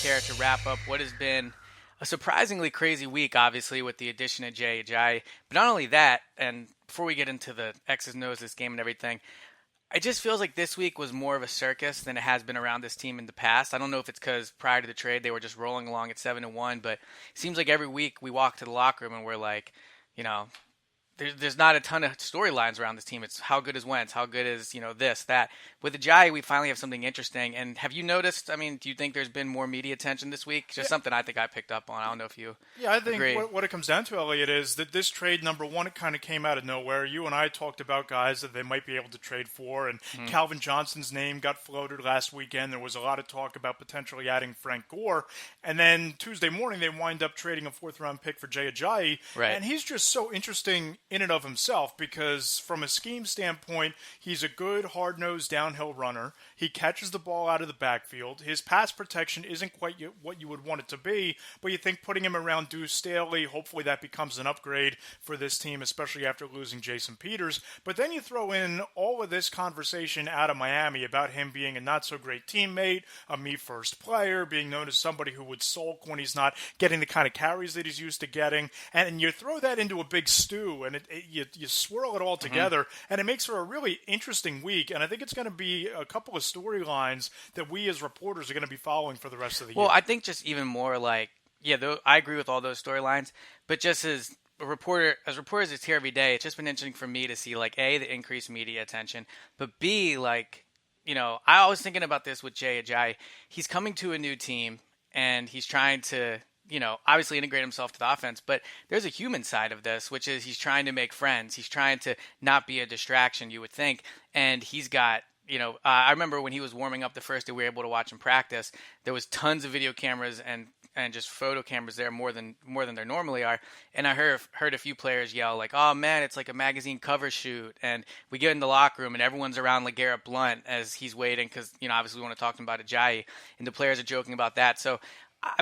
care to wrap up what has been a surprisingly crazy week, obviously, with the addition of Jay Ajayi. But not only that, and before we get into the X's and O's this game and everything, it just feels like this week was more of a circus than it has been around this team in the past. I don't know if it's because prior to the trade they were just rolling along at 7-1, but it seems like every week we walk to the locker room and we're like, you know, there's not a ton of storylines around this team. It's how good is Wentz, how good is, this, that. With Ajayi, we finally have something interesting. And have you noticed, do you think there's been more media attention this week? Just something I think I picked up on. I don't know if you I think agree. What it comes down to, Elliot, is that this trade, number one, it kind of came out of nowhere. You and I talked about guys that they might be able to trade for, and Calvin Johnson's name got floated last weekend. There was a lot of talk about potentially adding Frank Gore. And then Tuesday morning, they wind up trading a fourth-round pick for Jay Ajayi. Right. And he's just so interesting in and of himself because from a scheme standpoint, he's a good, hard-nosed downhill runner. He catches the ball out of the backfield. His pass protection isn't quite what you would want it to be, but you think putting him around Deuce Staley, hopefully that becomes an upgrade for this team, especially after losing Jason Peters. But then you throw in all of this conversation out of Miami about him being a not-so-great teammate, a me-first player, being known as somebody who would sulk when he's not getting the kind of carries that he's used to getting. And you throw that into a big stew, and you swirl it all together, and it makes for a really interesting week. And I think it's going to be a couple of storylines that we as reporters are going to be following for the rest of the year. Well, I think just even more like, I agree with all those storylines, but just as reporters that's here every day, it's just been interesting for me to see, like, A, the increased media attention, but B, like, I was thinking about this with Jay Ajayi. He's coming to a new team, and he's trying to, obviously integrate himself to the offense, but there's a human side of this, which is he's trying to make friends. He's trying to not be a distraction, you would think, and he's got, I remember when he was warming up the first day we were able to watch him practice, there was tons of video cameras and just photo cameras there more than there normally are. And I heard a few players yell like, "Oh man, it's like a magazine cover shoot." And we get in the locker room and everyone's around LeGarrette Blount as he's waiting because, obviously we want to talk to him about Ajayi, and the players are joking about that. So,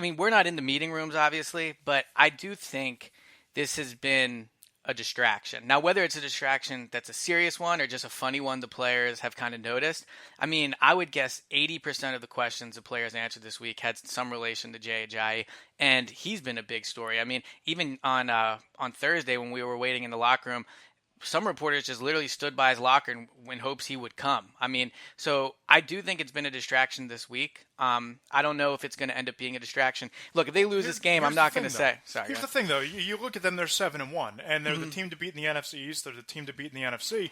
we're not in the meeting rooms, obviously, but I do think this has been a distraction. Now, whether it's a distraction that's a serious one or just a funny one the players have kind of noticed, I would guess 80% of the questions the players answered this week had some relation to Jay Ajayi, and he's been a big story. Even on Thursday when we were waiting in the locker room, some reporters just literally stood by his locker in hopes he would come. So I do think it's been a distraction this week. I don't know if it's going to end up being a distraction. Look, if they lose this game, I'm not going to say. Sorry. Here's the thing, though. You look at them; they're 7-1, and they're the team to beat in the NFC East. They're the team to beat in the NFC.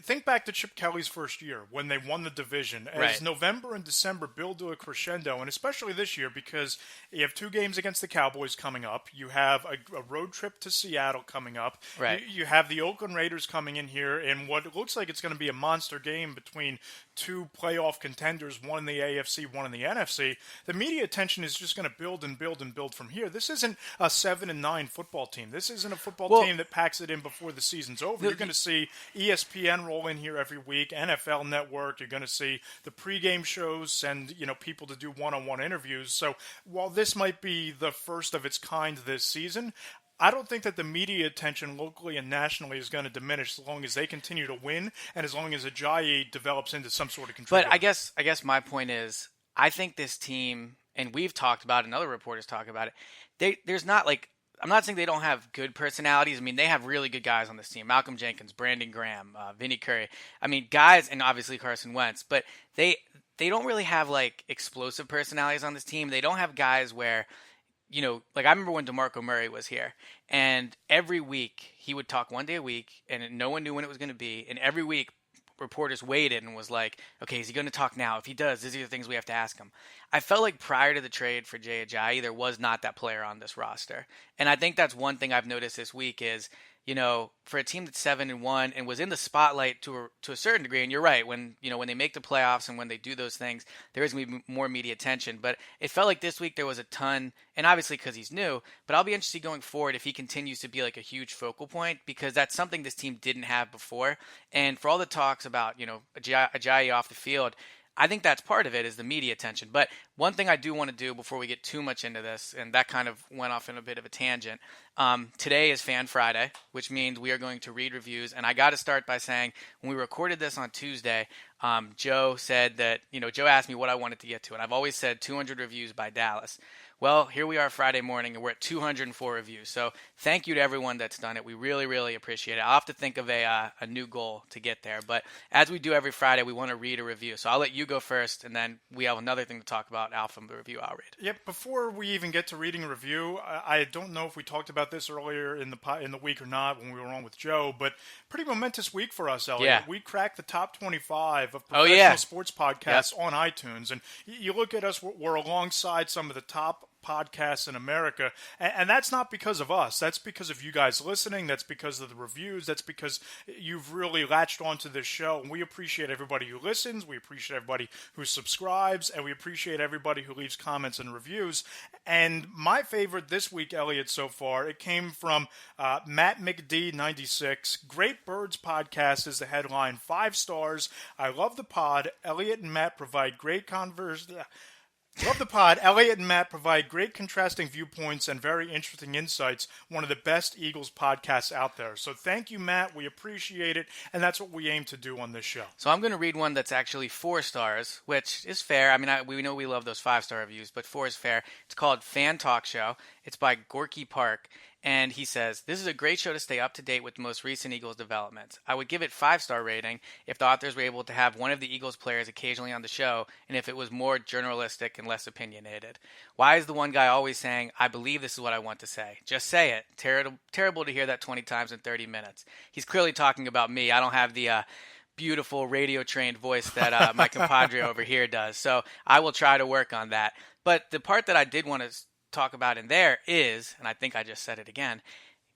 Think back to Chip Kelly's first year when they won the division. As November and December build to a crescendo, and especially this year because you have 2 games against the Cowboys coming up. You have a road trip to Seattle coming up. Right. You have the Oakland Raiders coming in here in what looks like it's going to be a monster game between 2 playoff contenders, one in the AFC, one in the NFC. The media attention is just going to build and build and build from here. This isn't a 7-9 football team. This isn't a football team that packs it in before the season's over. You're going to see ESPN roll in here every week, NFL Network. You're going to see the pregame shows, send people to do one-on-one interviews. So while this might be the first of its kind this season, I don't think that the media attention locally and nationally is going to diminish as long as they continue to win and as long as Ajayi develops into some sort of contributor. But I guess my point is, I think this team, and we've talked about it and other reporters talk about it, there's not like, I'm not saying they don't have good personalities. They have really good guys on this team. Malcolm Jenkins, Brandon Graham, Vinny Curry. Guys, and obviously Carson Wentz. But they don't really have like explosive personalities on this team. They don't have guys where, like I remember when DeMarco Murray was here, and every week he would talk one day a week, and no one knew when it was going to be. And every week, reporters waited and was like, okay, is he going to talk now? If he does, these are the things we have to ask him. I felt like prior to the trade for Jay Ajayi, there was not that player on this roster. And I think that's one thing I've noticed this week is, for a team that's 7-1 and was in the spotlight to a certain degree, and you're right, when they make the playoffs and when they do those things, there is going to be more media attention. But it felt like this week there was a ton, and obviously because he's new, but I'll be interested going forward if he continues to be like a huge focal point, because that's something this team didn't have before. And for all the talks about, Ajayi off the field, I think that's part of it is the media attention. But one thing I do want to do before we get too much into this, and that kind of went off in a bit of a tangent. Today is Fan Friday, which means we are going to read reviews. And I got to start by saying when we recorded this on Tuesday, Joe said that, Joe asked me what I wanted to get to. And I've always said 200 reviews by Dallas. Well, here we are Friday morning, and we're at 204 reviews. So thank you to everyone that's done it. We really, really appreciate it. I'll have to think of a new goal to get there. But as we do every Friday, we want to read a review. So I'll let you go first, and then we have another thing to talk about out from the review I'll read. Yep. Before we even get to reading a review, I don't know if we talked about this earlier in the week or not when we were on with Joe, but pretty momentous week for us, Eliot. Yeah. We cracked the top 25 of professional sports podcasts on iTunes. And you look at us, we're alongside some of the top podcasts in America, and that's not because of us. That's because of you guys listening. That's because of the reviews. That's because you've really latched onto this show, and we appreciate everybody who listens. We appreciate everybody who subscribes, and we appreciate everybody who leaves comments and reviews. And my favorite this week, Eliot, so far, it came from Matt McD96. Great Birds Podcast is the headline. 5 stars. I love the pod. Eliot and Matt provide great Love the pod. Eliot and Matt provide great contrasting viewpoints and very interesting insights. One of the best Eagles podcasts out there. So thank you, Matt. We appreciate it, and that's what we aim to do on this show. So I'm going to read one that's actually 4 stars, which is fair. I mean, we know we love those 5-star reviews, but 4 is fair. It's called Fan Talk Show. It's by Gorky Park. And he says, this is a great show to stay up to date with the most recent Eagles developments. I would give it 5-star rating if the authors were able to have one of the Eagles players occasionally on the show and if it was more journalistic and less opinionated. Why is the one guy always saying, I believe this is what I want to say? Just say it. Terrible to hear that 20 times in 30 minutes. He's clearly talking about me. I don't have the beautiful radio-trained voice that my compadre over here does. So I will try to work on that. But the part that I did want to talk about in there is, and I think I just said it again,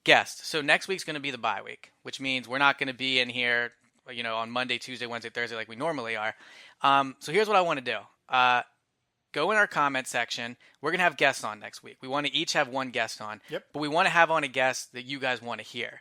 guests. So next week's going to be the bye week, which means we're not going to be in here, on Monday, Tuesday, Wednesday, Thursday like we normally are. So here's what I want to do. Go in our comment section. We're going to have guests on next week. We want to each have one guest on, but we want to have on a guest that you guys want to hear.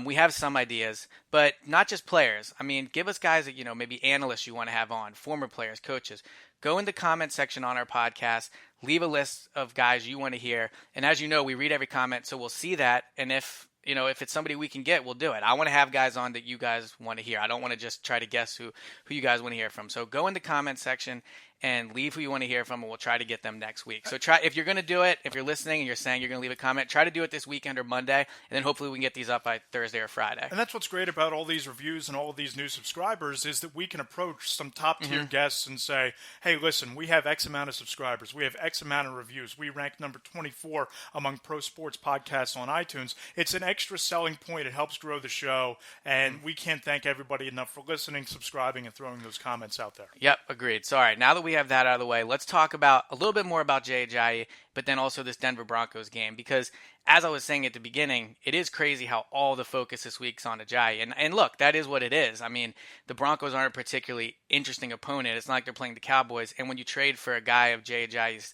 We have some ideas, but not just players. I mean, give us guys that, maybe analysts you want to have on, former players, coaches. Go in the comment section on our podcast. Leave a list of guys you want to hear. And as you know, we read every comment, so we'll see that. And if it's somebody we can get, we'll do it. I want to have guys on that you guys want to hear. I don't want to just try to guess who you guys want to hear from. So go in the comment section and leave who you want to hear from, and we'll try to get them next week. So if you're going to do it, if you're listening and you're saying you're going to leave a comment, try to do it this weekend or Monday, and then hopefully we can get these up by Thursday or Friday. And that's what's great about all these reviews and all of these new subscribers is that we can approach some top-tier guests and say, hey, listen, we have X amount of subscribers. We have X amount of reviews. We rank number 24 among pro sports podcasts on iTunes. It's an extra selling point. It helps grow the show, and we can't thank everybody enough for listening, subscribing, and throwing those comments out there. Yep, agreed. So, all right, now that we have that out of the way, let's talk about a little bit more about Jay Ajayi, but then also this Denver Broncos game, because as I was saying at the beginning, it is crazy how all the focus this week's on Ajayi. And look, that is what it is. I mean, the Broncos aren't a particularly interesting opponent. It's not like they're playing the Cowboys. And when you trade for a guy of Jay Ajayi's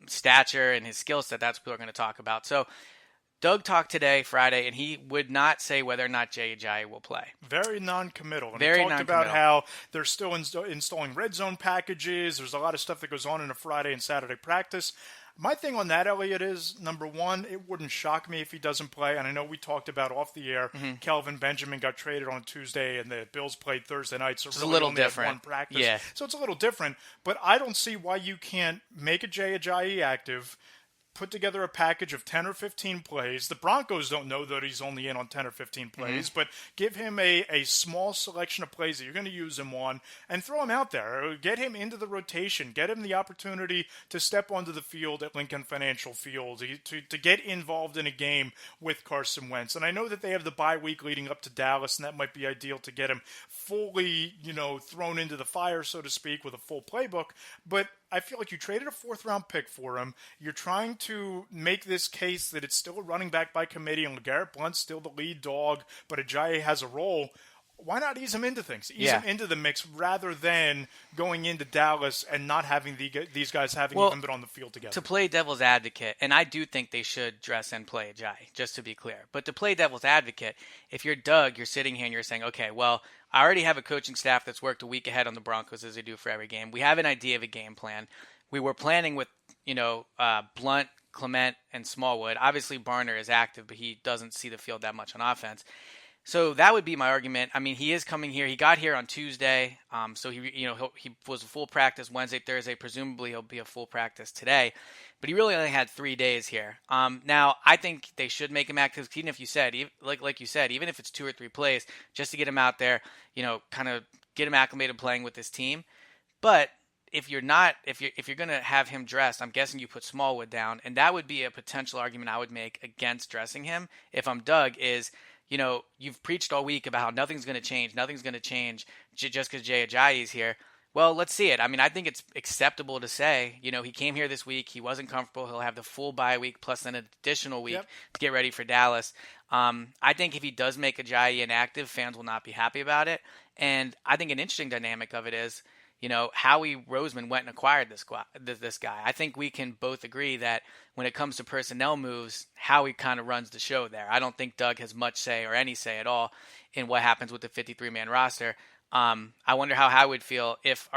stature and his skill set, that's what people are going to talk about. So Doug talked today, Friday, and he would not say whether or not Jay Ajayi will play. Very non-committal. And Very he talked non-committal. about how they're still installing red zone packages. There's a lot of stuff that goes on in a Friday and Saturday practice. My thing on that, Eliot, is, number one, it wouldn't shock me if he doesn't play. And I know we talked about off the air, Kelvin Benjamin got traded on Tuesday, and the Bills played Thursday night. So it's really a little only had different. one practice. Yeah. So it's a little different. But I don't see why you can't make a Jay Ajayi active, put together a package of 10 or 15 plays. The Broncos don't know that he's only in on 10 or 15 plays, but give him a small selection of plays that you're going to use him on and throw him out there. Get him into the rotation. Get him the opportunity to step onto the field at Lincoln Financial Field, to get involved in a game with Carson Wentz. And I know that they have the bye week leading up to Dallas, and that might be ideal to get him fully, thrown into the fire, so to speak, with a full playbook. But I feel like you traded a 4th-round pick for him. You're trying to make this case that it's still a running back by committee, and LeGarrette Blount's still the lead dog, but Ajayi has a role. Why not ease him into things? Ease Yeah. him into the mix rather than going into Dallas and not having these guys having Well, even been on the field together. to play devil's advocate, and I do think they should dress and play Ajayi, just to be clear. But to play devil's advocate, if you're Doug, you're sitting here and you're saying, okay, well, I already have a coaching staff that's worked a week ahead on the Broncos as they do for every game. We have an idea of a game plan. We were planning with, Blunt, Clement, and Smallwood. Obviously, Barner is active, but he doesn't see the field that much on offense. So that would be my argument. I mean, he is coming here. He got here on Tuesday, so he was a full practice Wednesday, Thursday. Presumably, he'll be a full practice today, but he really only had 3 days here. Now, I think they should make him active. Even if you said, like you said, even if it's 2 or 3 plays, just to get him out there, kind of get him acclimated playing with this team. But if you're going to have him dressed, I'm guessing you put Smallwood down, and that would be a potential argument I would make against dressing him. If I'm Doug, is you've preached all week about how nothing's going to change just because Jay Ajayi is here. Well, let's see it. I mean, I think it's acceptable to say, he came here this week. He wasn't comfortable. He'll have the full bye week plus an additional week to get ready for Dallas. I think if he does make Ajayi inactive, fans will not be happy about it. And I think an interesting dynamic of it is, Howie Roseman went and acquired this guy. I think we can both agree that when it comes to personnel moves, Howie kind of runs the show there. I don't think Doug has much say or any say at all in what happens with the 53-man roster. I wonder how Howie would feel if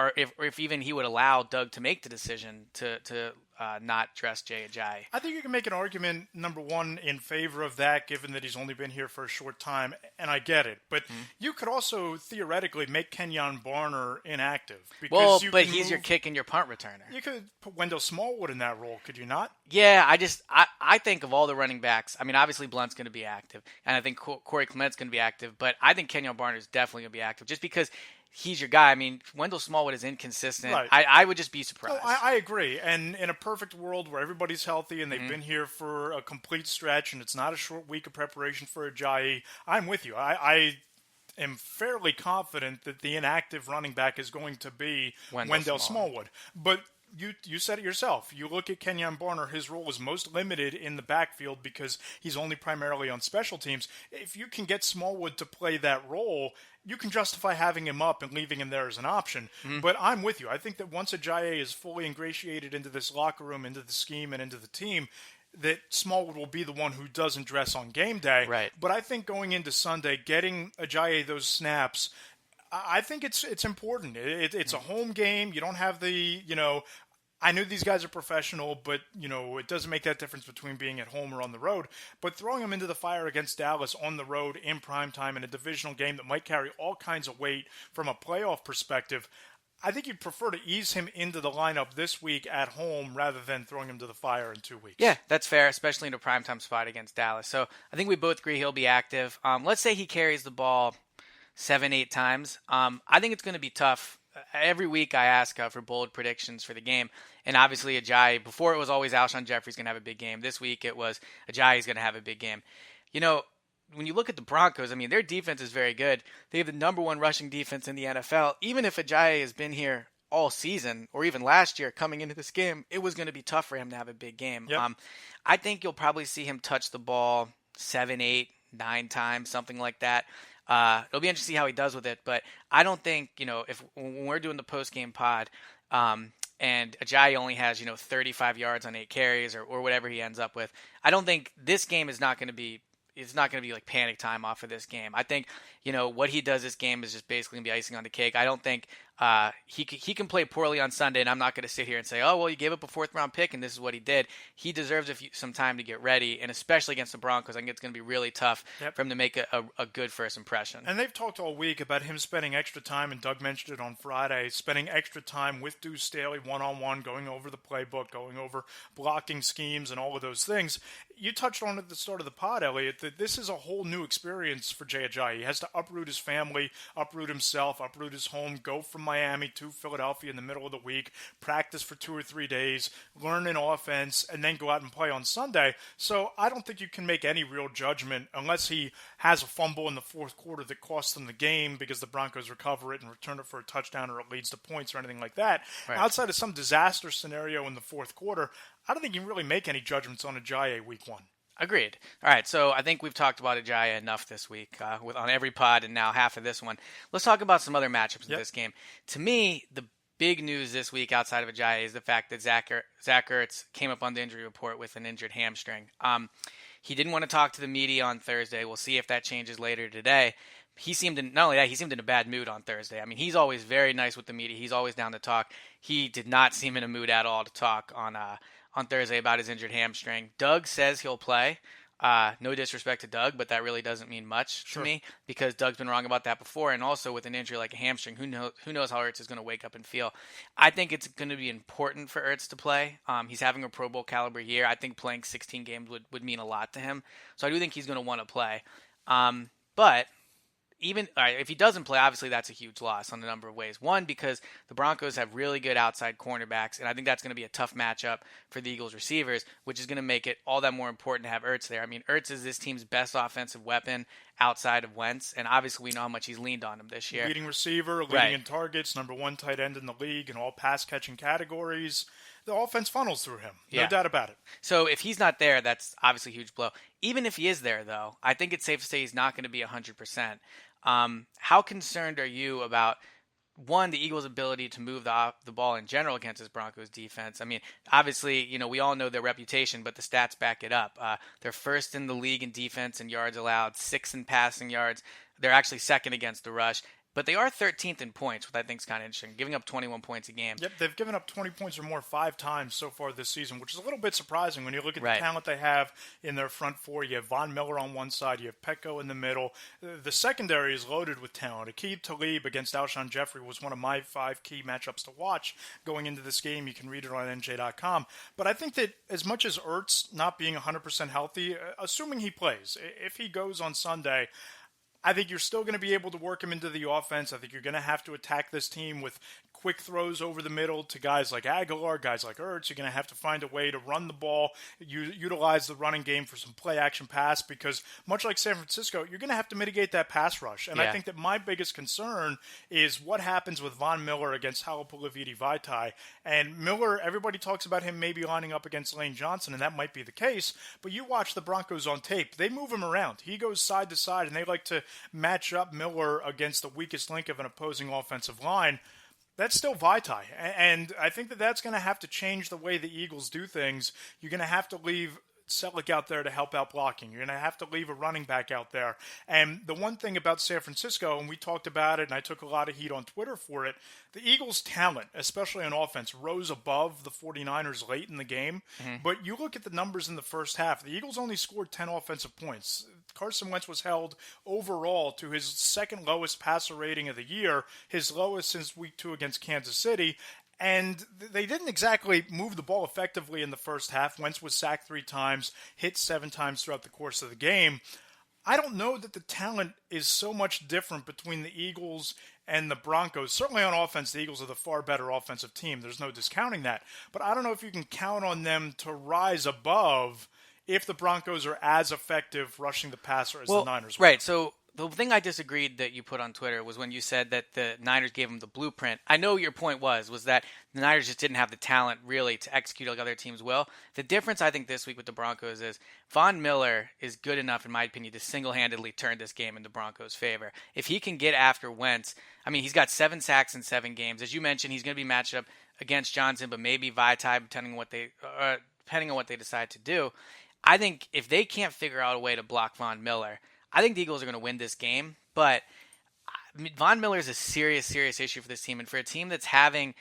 even he would allow Doug to make the decision to not dress Jay Ajayi. I think you can make an argument, number one, in favor of that, given that he's only been here for a short time, and I get it. But you could also theoretically make Kenyon Barner inactive. But he's your kick and your punt returner. You could put Wendell Smallwood in that role, could you not? Yeah, I think of all the running backs, I mean, obviously Blunt's going to be active, and I think Corey Clement's going to be active, but I think Kenyon Barner is definitely going to be active, just because he's your guy. I mean, Wendell Smallwood is inconsistent. Right. I would just be surprised. No, I agree. And in a perfect world where everybody's healthy and they've been here for a complete stretch and it's not a short week of preparation for Ajayi, I'm with you. I am fairly confident that the inactive running back is going to be Wendell Smallwood. But you said it yourself. You look at Kenyon Barner, his role is most limited in the backfield because he's only primarily on special teams. If you can get Smallwood to play that role, you can justify having him up and leaving him there as an option. But I'm with you. I think that once Ajayi is fully ingratiated into this locker room, into the scheme, and into the team, that Smallwood will be the one who doesn't dress on game day. Right. But I think going into Sunday, getting Ajayi those snaps, I think it's important. It's a home game. You don't have the, I knew these guys are professional, but, it doesn't make that difference between being at home or on the road. But throwing them into the fire against Dallas on the road in primetime in a divisional game that might carry all kinds of weight from a playoff perspective, I think you'd prefer to ease him into the lineup this week at home rather than throwing him to the fire in 2 weeks. Yeah, that's fair, especially in a primetime spot against Dallas. So I think we both agree he'll be active. Let's say he carries the ball 7-8 times. I think it's going to be tough. Every week I ask for bold predictions for the game. And obviously Ajayi, before it was always Alshon Jeffrey's going to have a big game. This week it was Ajayi's going to have a big game. When you look at the Broncos, I mean, their defense is very good. They have the number 1 rushing defense in the NFL. Even if Ajayi has been here all season or even last year coming into this game, it was going to be tough for him to have a big game. Yep. I think you'll probably see him touch the ball 7, 8, 9 times, something like that. It'll be interesting to see how he does with it, but I don't think, when we're doing the post-game pod, and Ajayi only has, 35 yards on 8 carries or whatever he ends up with, I don't think this game is not going to be like panic time off of this game. I think, what he does this game is just basically going to be icing on the cake. I don't think he can play poorly on Sunday, and I'm not going to sit here and say, oh, well, you gave up a 4th-round pick, and this is what he did. He deserves some time to get ready, and especially against the Broncos, I think it's going to be really tough for him to make a good first impression. And they've talked all week about him spending extra time, and Doug mentioned it on Friday, spending extra time with Deuce Staley one-on-one, going over the playbook, going over blocking schemes and all of those things. You touched on it at the start of the pod, Eliot, that this is a whole new experience for Jay Ajayi. He has to uproot his family, uproot himself, uproot his home, go from Miami to Philadelphia in the middle of the week, practice for 2 or 3 days, learn an offense, and then go out and play on Sunday. So I don't think you can make any real judgment unless he has a fumble in the 4th quarter that costs them the game because the Broncos recover it and return it for a touchdown or it leads to points or anything like that. Right. Outside of some disaster scenario in the 4th quarter, I don't think you can really make any judgments on Ajayi week 1. Agreed. All right, so I think we've talked about Ajayi enough this week on every pod and now half of this one. Let's talk about some other matchups in Yep. this game. To me, the big news this week outside of Ajayi is the fact that Zach Ertz came up on the injury report with an injured hamstring. He didn't want to talk to the media on Thursday. We'll see if that changes later today. He seemed in, not only that, he seemed in a bad mood on Thursday. I mean, he's always very nice with the media. He's always down to talk. He did not seem in a mood at all to talk on Thursday about his injured hamstring. Doug says he'll play. No disrespect to Doug, but that really doesn't mean much to me because Doug's been wrong about that before. And also with an injury like a hamstring, who knows how Ertz is going to wake up and feel. I think it's going to be important for Ertz to play. He's having a Pro Bowl caliber year. I think playing 16 games would mean a lot to him. So I do think he's going to want to play. But even if he doesn't play, obviously that's a huge loss on a number of ways. One, because the Broncos have really good outside cornerbacks, and I think that's going to be a tough matchup for the Eagles receivers, which is going to make it all that more important to have Ertz there. I mean, Ertz is this team's best offensive weapon outside of Wentz, and obviously we know how much he's leaned on him this year. Leading receiver, leading in targets, number one tight end in the league in all pass-catching categories. The offense funnels through him. No doubt about it. So if he's not there, that's obviously a huge blow. Even if he is there, though, I think it's safe to say he's not going to be 100%. How concerned are you about, one, the Eagles' ability to move the ball in general against this Broncos defense? I mean, obviously, we all know their reputation, but the stats back it up. They're first in the league in defense and yards allowed, 6th in passing yards. They're actually second against the rush. But they are 13th in points, which I think is kind of interesting, giving up 21 points a game. Yep, they've given up 20 points or more 5 times so far this season, which is a little bit surprising when you look at the talent they have in their front four. You have Von Miller on one side, you have Petco in the middle. The secondary is loaded with talent. Aqib Talib against Alshon Jeffrey was one of my 5 key matchups to watch going into this game. You can read it on NJ.com. But I think that as much as Ertz not being 100% healthy, assuming he plays, if he goes on Sunday, I think you're still going to be able to work him into the offense. I think you're going to have to attack this team with quick throws over the middle to guys like Aguilar, guys like Ertz. You're going to have to find a way to run the ball, utilize the running game for some play-action pass because much like San Francisco, you're going to have to mitigate that pass rush. And I think that my biggest concern is what happens with Von Miller against Halapoulivaati Vaitai. And Miller, everybody talks about him maybe lining up against Lane Johnson, and that might be the case. But you watch the Broncos on tape. They move him around. He goes side to side, and they like to match up Miller against the weakest link of an opposing offensive line. That's still Vaitai, and I think that that's going to have to change the way the Eagles do things. You're going to have to leave Selleck out there to help out blocking. You're going to have to leave a running back out there. And the one thing about San Francisco, and we talked about it, and I took a lot of heat on Twitter for it, the Eagles' talent, especially on offense, rose above the 49ers late in the game. But you look at the numbers in the first half, the Eagles only scored 10 offensive points. Carson Wentz was held overall to his second lowest passer rating of the year, his lowest since week 2 against Kansas City. And they didn't exactly move the ball effectively in the first half. Wentz was sacked 3 times, hit 7 times throughout the course of the game. I don't know that the talent is so much different between the Eagles and the Broncos. Certainly on offense, the Eagles are the far better offensive team. There's no discounting that. But I don't know if you can count on them to rise above if the Broncos are as effective rushing the passer as the Niners were. Right, so the thing I disagreed that you put on Twitter was when you said that the Niners gave them the blueprint. I know your point was that the Niners just didn't have the talent really to execute like other teams will. The difference I think this week with the Broncos is Von Miller is good enough, in my opinion, to single-handedly turn this game in the Broncos' favor. If he can get after Wentz, I mean, he's got 7 sacks in 7 games. As you mentioned, he's going to be matched up against Johnson, but maybe Vaitai, depending on what they decide to do. I think if they can't figure out a way to block Von Miller, I think the Eagles are going to win this game. But Von Miller is a serious, serious issue for this team. And for a team that's having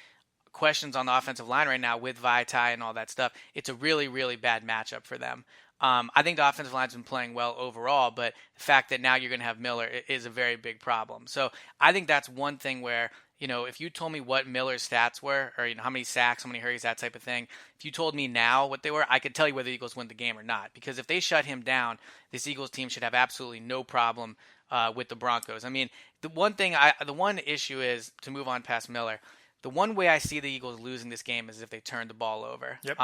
questions on the offensive line right now with Vaitai and all that stuff, it's a really, really bad matchup for them. I think the offensive line's been playing well overall, but the fact that now you're going to have Miller is a very big problem. So I think that's one thing where, if you told me what Miller's stats were, or how many sacks, how many hurries, that type of thing, if you told me now what they were, I could tell you whether the Eagles win the game or not. Because if they shut him down, this Eagles team should have absolutely no problem with the Broncos. I mean, the one issue is, to move on past Miller, the one way I see the Eagles losing this game is if they turn the ball over. Yep.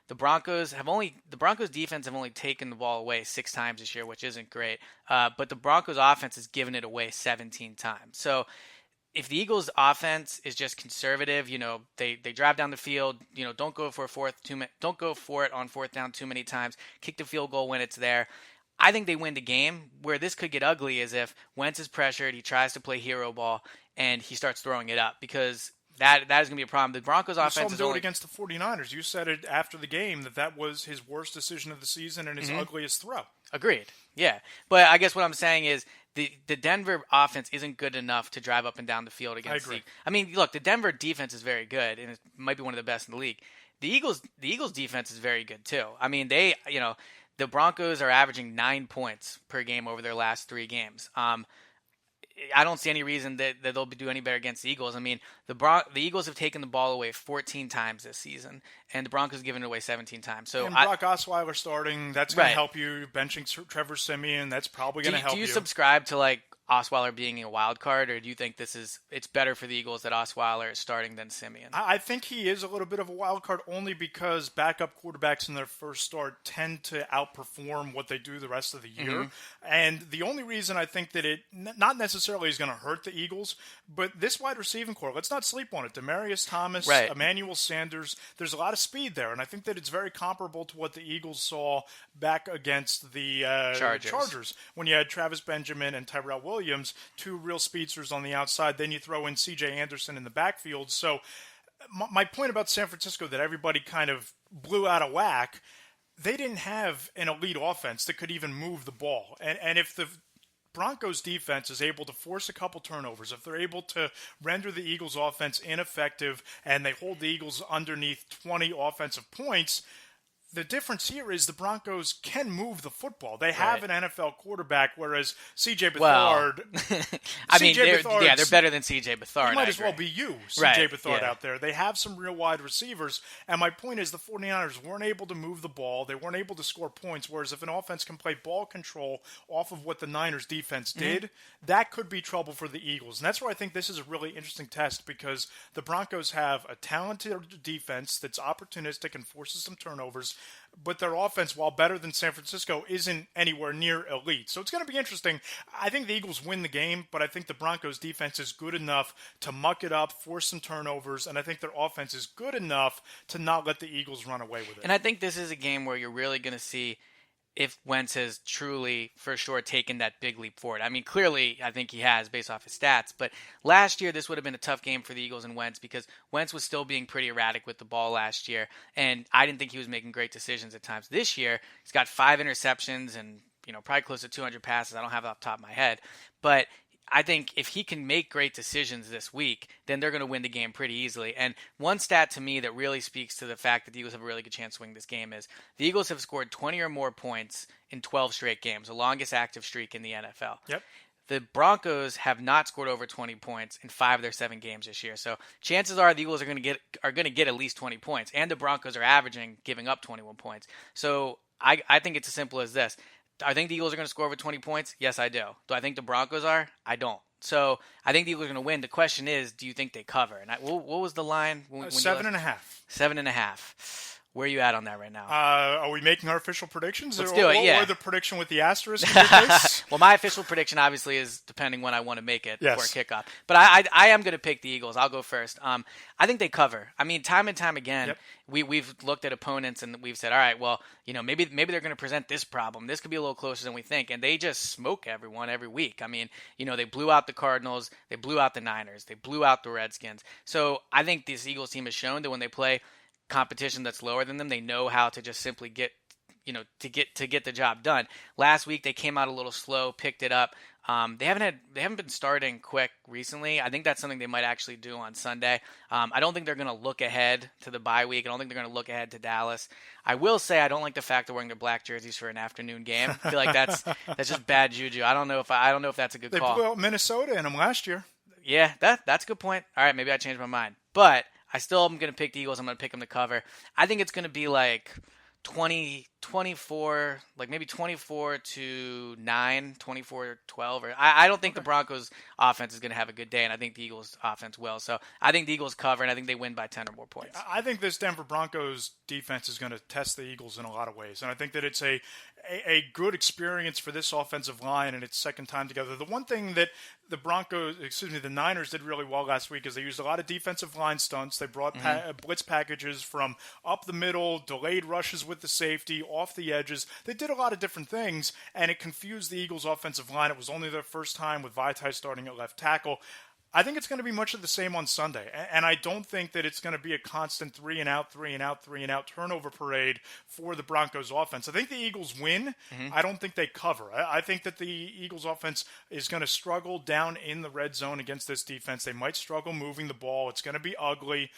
The Broncos defense have only taken the ball away 6 times this year, which isn't great. But the Broncos offense has given it away 17 times. So if the Eagles' offense is just conservative, they drive down the field, don't go for don't go for it on fourth down too many times, kick the field goal when it's there. I think they win the game. Where this could get ugly is if Wentz is pressured, he tries to play hero ball, and he starts throwing it up, because that is going to be a problem. The Broncos' offense is only against the 49ers. You said it after the game that was his worst decision of the season and his ugliest throw. Agreed. Yeah. But I guess what I'm saying is the Denver offense isn't good enough to drive up and down the field against. I mean, look, the Denver defense is very good, and it might be one of the best in the league. The Eagles defense is very good too. I mean, the Broncos are averaging 9 points per game over their last 3 games. I don't see any reason that they'll do any better against the Eagles. I mean, the Eagles have taken the ball away 14 times this season, and the Broncos have given it away 17 times. So Brock Osweiler starting, that's going to help you. Benching Trevor Siemian, that's probably going to help you. Do you subscribe to Osweiler being a wild card, or do you think it's better for the Eagles that Osweiler is starting than Siemian? I think he is a little bit of a wild card, only because backup quarterbacks in their first start tend to outperform what they do the rest of the year. And the only reason I think that it not necessarily is going to hurt the Eagles, but this wide receiving core, let's not sleep on it. Demaryius Thomas, Emmanuel Sanders, there's a lot of speed there, and I think that it's very comparable to what the Eagles saw back against the Chargers when you had Travis Benjamin and Tyrell Williams, 2 real speedsters on the outside. Then you throw in C.J. Anderson in the backfield. So my point about San Francisco that everybody kind of blew out of whack, they didn't have an elite offense that could even move the ball. And if the Broncos defense is able to force a couple turnovers, if they're able to render the Eagles offense ineffective and they hold the Eagles underneath 20 offensive points, the difference here is the Broncos can move the football. They have an NFL quarterback, whereas C.J. Beathard... they're better than C.J. Beathard. He might as well be C.J. Beathard out there. They have some real wide receivers, and my point is the 49ers weren't able to move the ball. They weren't able to score points, whereas if an offense can play ball control off of what the Niners defense did, that could be trouble for the Eagles. And that's where I think this is a really interesting test, because the Broncos have a talented defense that's opportunistic and forces some turnovers, but their offense, while better than San Francisco, isn't anywhere near elite. So it's going to be interesting. I think the Eagles win the game, but I think the Broncos' defense is good enough to muck it up, force some turnovers, and I think their offense is good enough to not let the Eagles run away with it. And I think this is a game where you're really going to see if Wentz has truly, for sure, taken that big leap forward. I mean, clearly, I think he has based off his stats. But last year, this would have been a tough game for the Eagles and Wentz, because Wentz was still being pretty erratic with the ball last year, and I didn't think he was making great decisions at times. This year, he's got 5 interceptions and probably close to 200 passes. I don't have it off the top of my head, but I think if he can make great decisions this week, then they're going to win the game pretty easily. And one stat to me that really speaks to the fact that the Eagles have a really good chance to win this game is the Eagles have scored 20 or more points in 12 straight games, the longest active streak in the NFL. Yep. The Broncos have not scored over 20 points in 5 of their 7 games this year. So chances are the Eagles are going to get at least 20 points, and the Broncos are averaging giving up 21 points. So I think it's as simple as this. I think the Eagles are going to score over 20 points. Yes, I do. Do I think the Broncos are? I don't. So I think the Eagles are going to win. The question is, do you think they cover? And what was the line? 7.5. 7.5. Where are you at on that right now? Are we making our official predictions? Let's do it, yeah. Or the prediction with the asterisk in your case? Well, my official prediction obviously is depending when I want to make it for a kickoff. But I am going to pick the Eagles. I'll go first. I think they cover. I mean, time and time again, we've looked at opponents and we've said, all right, well, maybe they're going to present this problem. This could be a little closer than we think. And they just smoke everyone every week. I mean, they blew out the Cardinals. They blew out the Niners. They blew out the Redskins. So I think this Eagles team has shown that when they play competition that's lower than them, they know how to just simply get the job done. Last week they came out a little slow, picked it up. They haven't been starting quick recently. I think that's something they might actually do on Sunday. I don't think they're going to look ahead to the bye week. I don't think they're going to look ahead to Dallas. I will say I don't like the fact they're wearing their black jerseys for an afternoon game. I feel like that's just bad juju. I don't know if that's a good call. They blew out Minnesota in them last year. Yeah, that's a good point. All right, maybe I changed my mind, but I still am going to pick the Eagles. I'm going to pick them to cover. I think it's going to be like 24, like maybe 24-9, 24-12. I don't think the Broncos offense is going to have a good day, and I think the Eagles offense will. So I think the Eagles cover, and I think they win by 10 or more points. I think this Denver Broncos defense is going to test the Eagles in a lot of ways, and I think that it's a a good experience for this offensive line in its second time together. The one thing that the Niners did really well last week is they used a lot of defensive line stunts. They brought blitz packages from up the middle, delayed rushes with the safety, off the edges. They did a lot of different things, and it confused the Eagles' offensive line. It was only their first time with Vaitai starting at left tackle. I think it's going to be much of the same on Sunday, and I don't think that it's going to be a constant 3-and-out turnover parade for the Broncos offense. I think the Eagles win. I don't think they cover. I think that the Eagles offense is going to struggle down in the red zone against this defense. They might struggle moving the ball. It's going to be ugly.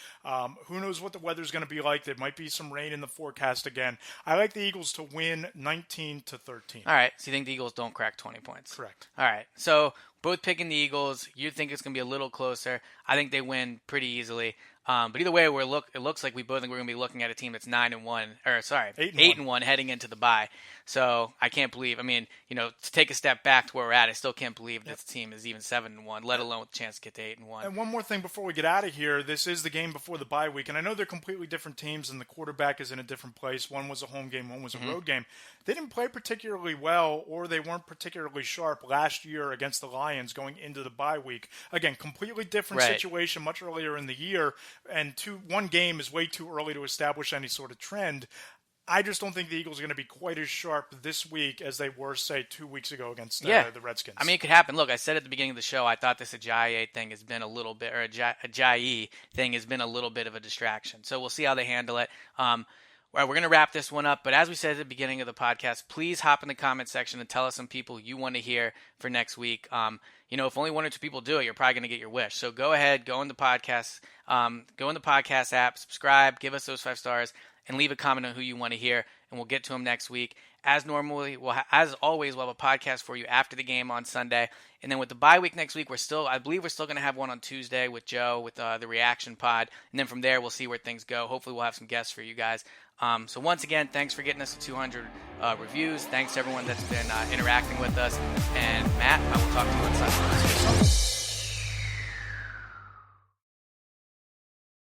Who knows what the weather's going to be like? There might be some rain in the forecast again. I like the Eagles to win 19-13. All right, so you think the Eagles don't crack 20 points? Correct. All right, so both picking the Eagles. You think it's going to be a little closer. I think they win pretty easily. But either way, it looks like we both think we're going to be looking at a team that's 8-1 heading into the bye. So I can't believe. I mean, to take a step back to where we're at, I still can't believe this team is even 7-1, let alone with a chance to get to 8-1. And one more thing before we get out of here, this is the game before the bye week, and I know they're completely different teams, and the quarterback is in a different place. One was a home game, one was a road game. They didn't play particularly well, or they weren't particularly sharp last year against the Lions going into the bye week. Again, completely different situation, much earlier in the year, and one game is way too early to establish any sort of trend. I just don't think the Eagles are going to be quite as sharp this week as they were, say, 2 weeks ago against the Redskins. I mean, it could happen. Look, I said at the beginning of the show, I thought this Ajayi thing has been a little bit, or Ajayi thing has been a little bit of a distraction. So we'll see how they handle it. We're going to wrap this one up, but as we said at the beginning of the podcast, please hop in the comment section and tell us some people you want to hear for next week. If only one or two people do it, you're probably going to get your wish. So go ahead, go in the podcast app, subscribe, give us those 5 stars, and leave a comment on who you want to hear, and we'll get to them next week. As always, we'll have a podcast for you after the game on Sunday. And then with the bye week next week, I believe we're still going to have one on Tuesday with Joe with the reaction pod. And then from there, we'll see where things go. Hopefully, we'll have some guests for you guys. So once again, thanks for getting us to 200 reviews. Thanks to everyone that's been interacting with us. And Matt, I will talk to you on Sunday.